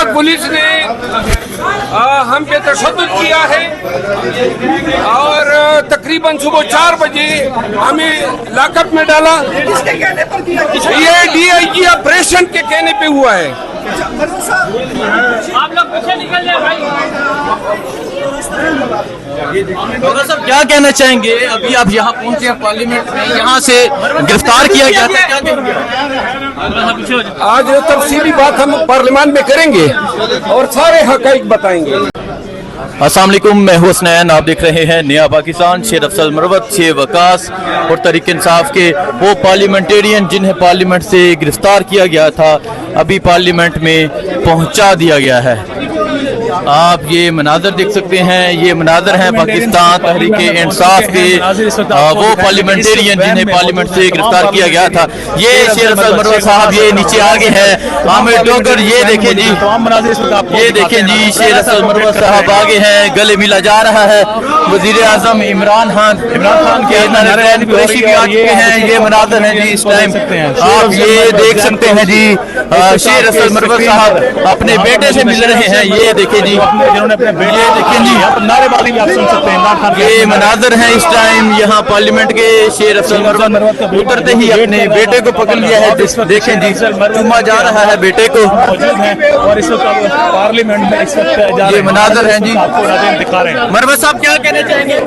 Islamabad police ने हम पे तशद्दुद किया है और तकरीबन सुबह 4 बजे हमें लॉकअप में डाला। ये DIG ऑपरेशन के कहने पे हुआ है। आप लोग पीछे निकल जाए भाई। डॉक्टर साहब क्या कहना चाहेंगे? अभी आप यहाँ पहुंचे हैं पार्लियामेंट में, यहाँ से गिरफ्तार किया गया था, क्या कहेंगे? आज तफसीली बात हम पार्लियामेंट में करेंगे और सारे हक़ाइक़ बताएंगे। अस्सलाम वालेकुम, मैं हूं हसनैन, आप देख रहे हैं नया पाकिस्तान। शेर अफजल मरवत, शेर वकास और तहरीक इंसाफ के वो पार्लियामेंटेरियन जिन्हें पार्लियामेंट से गिरफ्तार किया गया था अभी पार्लियामेंट में पहुंचा दिया गया है। आप ये मनाजर देख सकते हैं, ये मनाजर हैं पाकिस्तान तहरीक इंसाफ के वो पार्लियामेंटेरियन जिन्हें पार्लियामेंट से गिरफ्तार किया गया था। ये शेर अफजल मरवत साहब ये नीचे आगे हैं, आमिर डोगर ये देखें जी, ये देखें जी शेर अफजल मरवत साहब आगे हैं, गले मिला जा रहा है। वजीर आजम इमरान खान के कुरैशी भी आ चुके हैं। ये मनाजर हैं जी इस टाइम, आप ये देख सकते हैं जी शेर अफजल मरवत साहब अपने बेटे से मिल रहे हैं। ये देखें जी, जिन्होंने अपने बेटे देखें जी नारेबाजी भी आप सुन सकते हैं इमरान खान। ये मनाजर हैं इस टाइम यहाँ पार्लियामेंट के। शेर अफजल मरवत उतरते ही अपने बेटे को पकड़ लिया है, देखें जी चुमा जा रहा है बेटे को। और इस वक्त पार्लियामेंट में इस वक्त ये मनाजर हैं जी, आपको नाज़रीन दिखा रहे हैं। मरवत साहब क्या कहना चाहेंगे?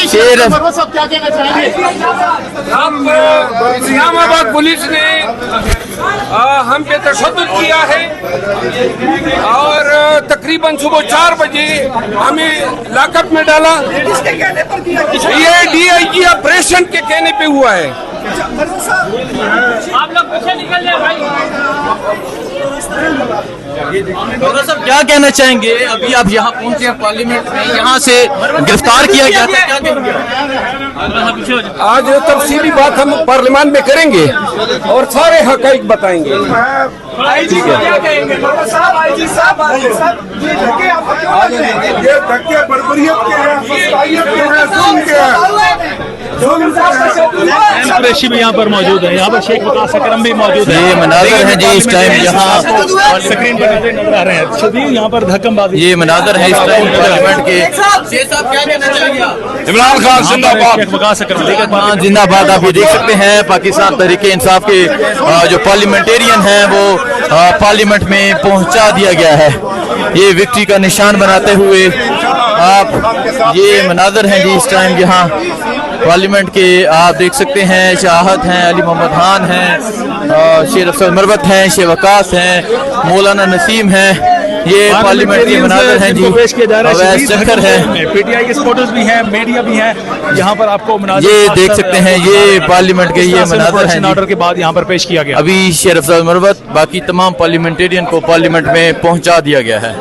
शेर इस्लामाबाद पुलिस ने हम पे तशद्दुद किया है और तकरीबन सुबह 4 बजे हमें लॉकअप में डाला। ये DIG ऑपरेशन के कहने पे हुआ है। आप लोग पीछे निकल जाए भाई। डॉक्टर साहब क्या कहना चाहेंगे? अभी आप यहाँ पहुंचे हैं पार्लियामेंट में, यहाँ से गिरफ्तार किया गया था, क्या कहेंगे? आज तफसीली बात हम पार्लियामेंट में करेंगे और सारे हक़ाइक़ बताएंगे। ठीक है, क्या कहेंगे? कुरैशी भी यहाँ पर मौजूद है, यहाँ पर शेख वकास अकरम भी मौजूद है। ये मनाजर हैं जी इस टाइम यहाँ स्क्रीन पर नजर आ रहे हैं शदीद यहाँ पर धक्कमबाजी। ये मनाजर हैं इस टाइम पार्लियामेंट के। शेर साहब क्या कहना चाहेंगे? इमरान खान जिंदाबाद, शेख वकास अकरम हाँ जिंदाबाद। आप ये देख सकते हैं पाकिस्तान तहरीक इंसाफ के जो पार्लियामेंटेरियन हैं वो पार्लियामेंट में पहुंचा दिया गया है। ये विक्ट्री का निशान बनाते हुए आप ये मनाजर हैं जी इस टाइम यहाँ पार्लियामेंट के। आप देख सकते हैं चाहत हैं, अली मोहम्मद खान हैं, शेर अफजल मरवत हैं, शेर वकास हैं, मौलाना नसीम हैं। ये पार्लियामेंट के मनाजर हैं जी, अवैस चक्कर है, PTI के सपोर्टर्स भी हैं, मीडिया भी हैं यहाँ पर आपको मनाजर ये देख सकते हैं। ये पार्लियामेंट के ये मनाजर हैं ऑर्डर के बाद यहाँ पर पेश किया गया। अभी शेर अफजल मरवत बाकी तमाम पार्लियामेंटेरियन को पार्लियामेंट में पहुंचा दिया गया है।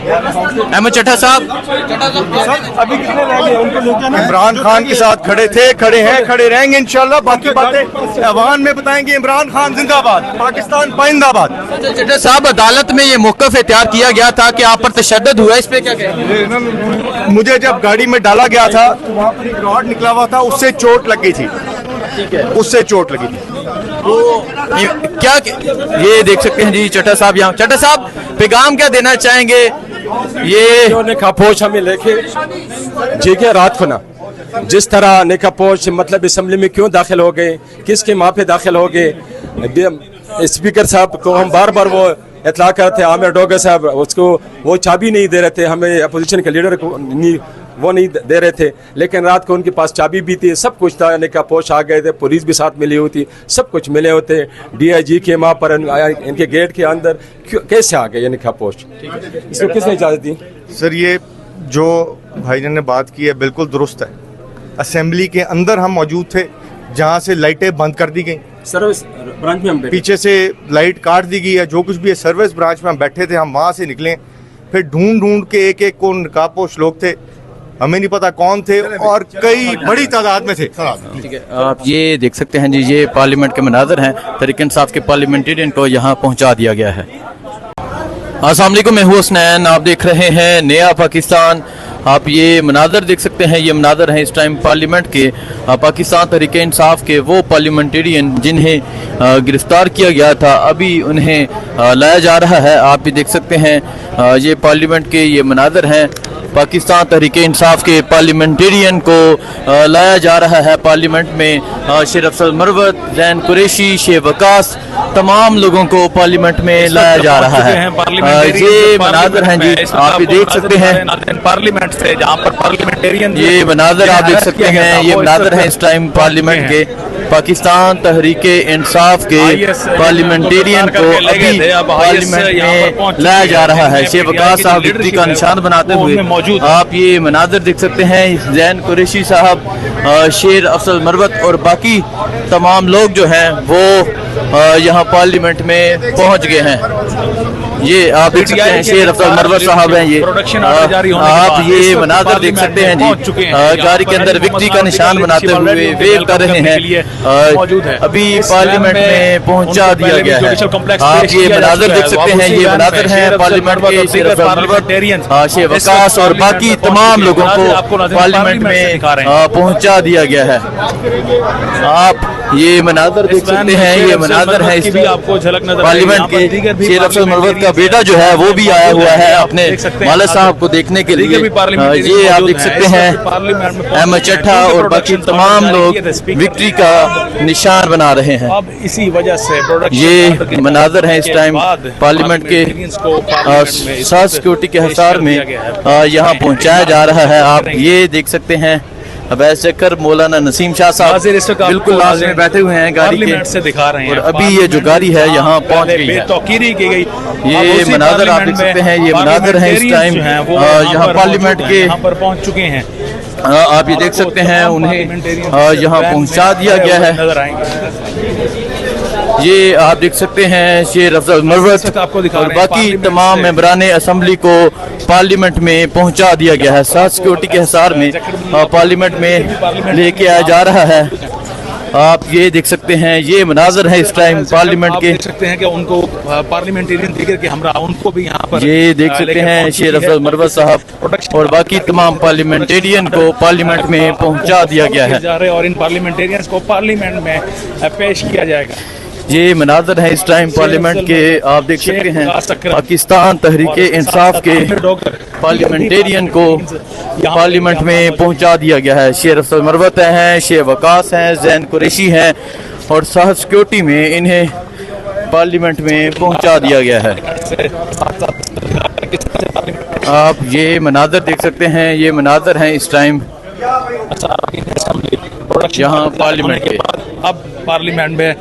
अहमद चट्टा साहब अभी कितने रह गए? उनको इमरान खान के साथ खड़े थे, खड़े हैं, खड़े रहेंगे इंशाल्लाह। बाकी बातें अवान में बताएंगे। इमरान खान जिंदाबाद, पाकिस्तान पाइंदाबाद। चट्टा साहब अदालत में ये मौक़िफ़ इख्तियार किया गया था कि आप पर तशद्दुद हुआ, इस पे क्या कहेंगे? मुझे जब गाड़ी में डाला गया था तो वहाँ पर एक रॉड निकला हुआ था, उससे चोट लगी थी, उससे चोट लगी थी। क्या ये देख सकते हैं जी चट्टा साहब यहाँ। चट्टा साहब पैगाम क्या देना चाहेंगे? ये निकापोश हमें लेके जेके रात को ना जिस तरह निकापोश मतलब असम्बली में क्यों दाखिल हो गए, किसके माँ पे दाखिल हो गए। स्पीकर साहब को हम बार बार वो इतला करते, आमिर डोगर साहब उसको वो चाबी नहीं दे रहे थे, हमें अपोजिशन के लीडर को वो नहीं दे रहे थे, लेकिन रात को उनके पास चाबी भी थी, सब कुछ था। निकापोश आ गए थे, पुलिस भी साथ मिली हुई थी, सब कुछ मिले होते। DIG के वहाँ पर इनके गेट के अंदर कैसे आ गए ये निकापोश? इसको किसने इजाज़त दी? सर ये जो भाईजान ने बात की है बिल्कुल दुरुस्त है। असेंबली के अंदर हम मौजूद थे जहाँ से लाइटें बंद कर दी गई, सर्विस ब्रांच में हम पीछे से लाइट काट दी गई है, जो कुछ भी है सर्विस ब्रांच में हम बैठे थे। हम वहाँ से निकले, फिर ढूंढ ढूंढ के एक एक को निकापोश लोग थे, हमें नहीं पता कौन थे और कई बड़ी तादाद में थे। ठीक है, आप ये देख सकते हैं जी ये पार्लियामेंट के मनाजर हैं, तहरीक इंसाफ के पार्लियामेंटेरियन को यहाँ पहुँचा दिया गया है। अस्सलाम वालेकुम, मैं हूं हसनैन, आप देख रहे हैं नया पाकिस्तान। آپ یہ مناظر دیکھ سکتے ہیں، یہ مناظر ہیں اس ٹائم پارلیمنٹ کے پاکستان تحریک انصاف کے وہ پارلیمنٹیرین جنہیں گرفتار کیا گیا تھا، ابھی انہیں لایا جا رہا ہے۔ آپ بھی دیکھ سکتے ہیں یہ پارلیمنٹ کے یہ مناظر ہیں، پاکستان تحریک انصاف کے پارلیمنٹیرین کو لایا جا رہا ہے پارلیمنٹ میں۔ شیر افضل مروت، زین قریشی، شیخ وقاص، تمام لوگوں کو پارلیمنٹ میں لایا جا رہا ہے۔ یہ مناظر ہیں جی، آپ بھی دیکھ سکتے ہیں پارلیمنٹ سے، جہاں پر پارلیمنٹیرین یہ مناظر آپ دیکھ سکتے ہیں، یہ مناظر ہیں اس ٹائم پارلیمنٹ کے، پاکستان تحریک انصاف کے پارلیمنٹیرین کو ابھی پارلیمنٹ میں لایا جا رہا ہے۔ شیخ وقاص صاحب وکٹری کا نشان بناتے ہوئے آپ یہ مناظر دیکھ سکتے ہیں۔ زین قریشی صاحب، شیر افضل مروت اور باقی تمام لوگ جو ہیں وہ یہاں پارلیمنٹ میں پہنچ گئے ہیں۔ یہ آپ دیکھ سکتے ہیں شیر افضل مروت صاحب ہیں، یہ آپ یہ مناظر دیکھ سکتے ہیں جی، گاڑی کے اندر وکٹری کا نشان بناتے ہوئے ویو کر رہے ہیں، ابھی پارلیمنٹ میں پہنچا دیا گیا ہے۔ آپ یہ مناظر دیکھ سکتے ہیں، یہ مناظر ہیں پارلیمنٹ کے، شیر افضل مروت، شیخ وقاص اور باقی تمام لوگوں کو پارلیمنٹ میں پہنچا دیا گیا ہے۔ آپ یہ مناظر دیکھ سکتے ہیں، یہ مناظر ہے اس پارلیمنٹ کے۔ شیر افضل مروت کا بیٹا جو ہے وہ بھی آیا ہوا ہے اپنے والد صاحب کو دیکھنے کے لیے۔ یہ آپ دیکھ سکتے ہیں احمد چٹھا اور باقی تمام لوگ وکٹری کا نشان بنا رہے ہیں۔ اب اسی وجہ سے یہ مناظر ہیں اس ٹائم پارلیمنٹ کے، ساتھ سیکورٹی کے حصار میں یہاں پہنچایا جا رہا ہے۔ آپ یہ دیکھ سکتے ہیں عبید چکر، مولانا نسیم شاہ صاحب بالکل لازم میں بیٹھے ہوئے ہیں گاڑی کے، سے دکھا رہے ہیں، اور ابھی یہ جو گاڑی ہے یہاں پہنچ گئی ہے۔ توقیری کی گئی یہ مناظر آپ دیکھ سکتے ہیں، یہ مناظر ہیں اس ٹائم یہاں پارلیمنٹ کے، یہاں پر پہنچ چکے ہیں۔ آپ یہ دیکھ سکتے ہیں انہیں یہاں پہنچا دیا گیا ہے۔ یہ آپ دیکھ سکتے ہیں شیر افضل مروت اور باقی تمام ممبران اسمبلی کو پارلیمنٹ میں پہنچا دیا گیا ہے۔ ساتھ سیکورٹی کے حصار میں پارلیمنٹ میں لے کے آیا جا رہا ہے۔ آپ یہ دیکھ سکتے ہیں، یہ مناظر ہے اس ٹائم پارلیمنٹ کے، دیکھ سکتے ہیں کہ ان کو پارلیمنٹیرین دیگر کے ہمراہ ان کو بھی یہاں پر یہ دیکھ سکتے ہیں شیر افضل مروت صاحب اور باقی تمام پارلیمنٹیرین کو پارلیمنٹ میں پہنچا دیا گیا ہے۔ اور ان پارلیمنٹیرینز کو پارلیمنٹ میں پیش کیا جائے گا۔ یہ مناظر ہے اس ٹائم پارلیمنٹ کے، آپ دیکھ سکتے ہیں پاکستان تحریک انصاف کے پارلیمنٹیرین کو پارلیمنٹ میں پہنچا دیا گیا ہے۔ شیر افضل مروت ہیں، شیخ وقاص ہیں، زین قریشی ہیں اور صاحب سیکورٹی میں انہیں پارلیمنٹ میں پہنچا دیا گیا ہے۔ آپ یہ مناظر دیکھ سکتے ہیں، یہ مناظر ہیں اس ٹائم یہاں پارلیمنٹ کے۔ اب پارلیمنٹ میں